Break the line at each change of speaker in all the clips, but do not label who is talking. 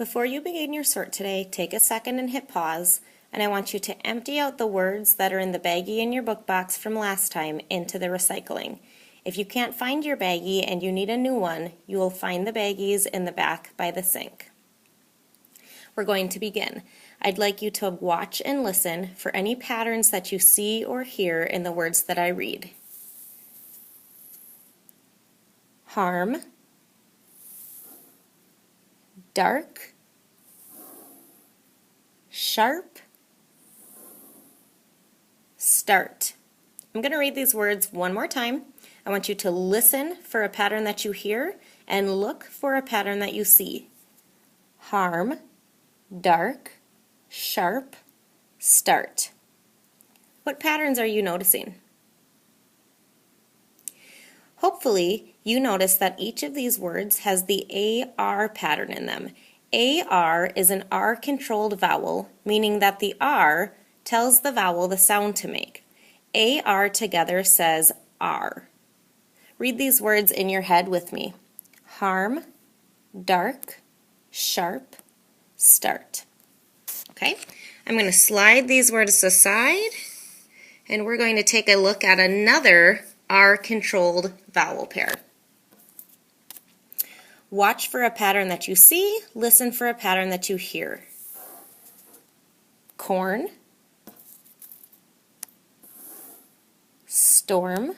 Before you begin your sort today, take a second and hit pause, and I want you to empty out the words that are in the baggie in your book box from last time into the recycling. If you can't find your baggie and you need a new one, you will find the baggies in the back by the sink. We're going to begin. I'd like you to watch and listen for any patterns that you see or hear in the words that I read. Harm, dark, sharp, start. I'm going to read these words one more time. I want you to listen for a pattern that you hear and look for a pattern that you see. Harm, dark, sharp, start. What patterns are you noticing? Hopefully, you notice that each of these words has the AR pattern in them. AR is an R-controlled vowel, meaning that the R tells the vowel the sound to make. AR together says R. Read these words in your head with me. Harm, dark, sharp, start. Okay, I'm going to slide these words aside, and we're going to take a look at another R-controlled vowel pair. Watch for a pattern that you see, listen for a pattern that you hear. Corn, storm,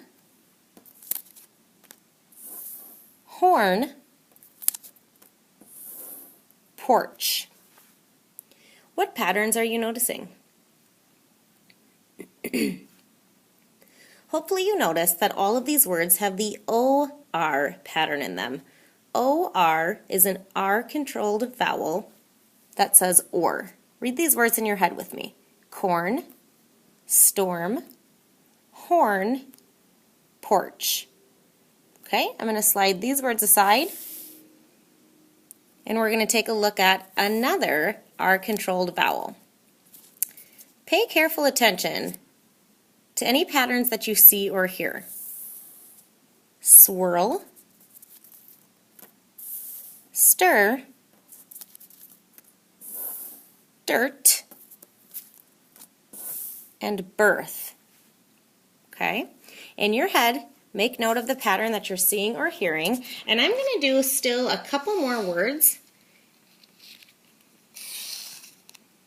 horn, porch. What patterns are you noticing? Hopefully you notice that all of these words have the OR pattern in them. OR is an R-controlled vowel that says or. Read these words in your head with me. Corn, storm, horn, porch. Okay, I'm going to slide these words aside, and we're going to take a look at another R-controlled vowel. Pay careful attention to any patterns that you see or hear. Swirl, stir, dirt, and birth. Okay? In your head, make note of the pattern that you're seeing or hearing, and I'm going to do still a couple more words.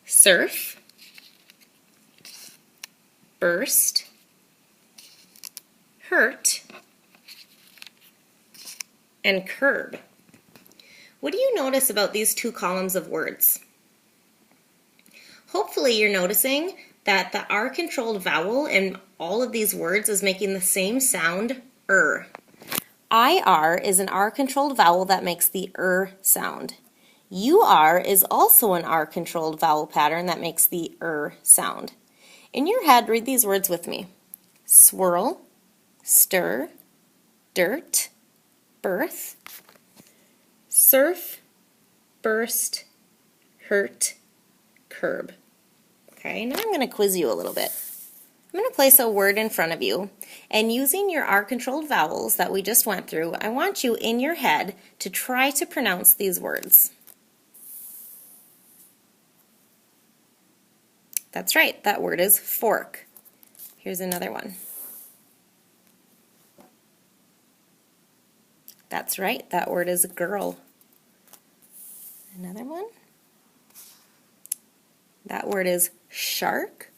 Surf, burst, hurt, and curb. What do you notice about these two columns of words? Hopefully you're noticing that the R-controlled vowel in all of these words is making the same sound, IR is an R-controlled vowel that makes the sound. UR is also an R-controlled vowel pattern that makes the sound. In your head, read these words with me. Swirl, stir, dirt, birth, surf, burst, hurt, curb. Okay, now I'm going to quiz you a little bit. I'm going to place a word in front of you, and using your R-controlled vowels that we just went through, I want you in your head to try to pronounce these words. That's right, that word is fork. Here's another one. That's right, that word is girl. Another one. That word is shark.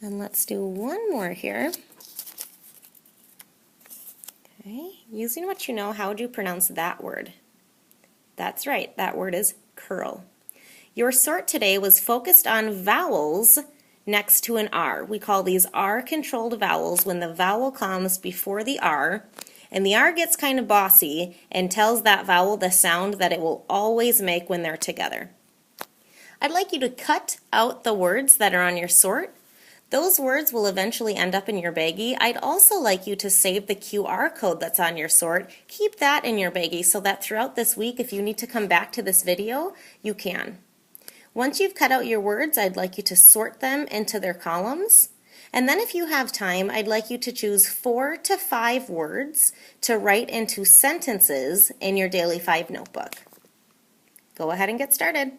And let's do one more here. Okay, using what you know, how would you pronounce that word? That's right, that word is curl. Your sort today was focused on vowels next to an R. We call these R-controlled vowels when the vowel comes before the R, and the R gets kind of bossy and tells that vowel the sound that it will always make when they're together. I'd like you to cut out the words that are on your sort. Those words will eventually end up in your baggie. I'd also like you to save the QR code that's on your sort. Keep that in your baggie so that throughout this week, if you need to come back to this video, you can. Once you've cut out your words, I'd like you to sort them into their columns. And then if you have time, I'd like you to choose 4 to 5 words to write into sentences in your Daily 5 notebook. Go ahead and get started.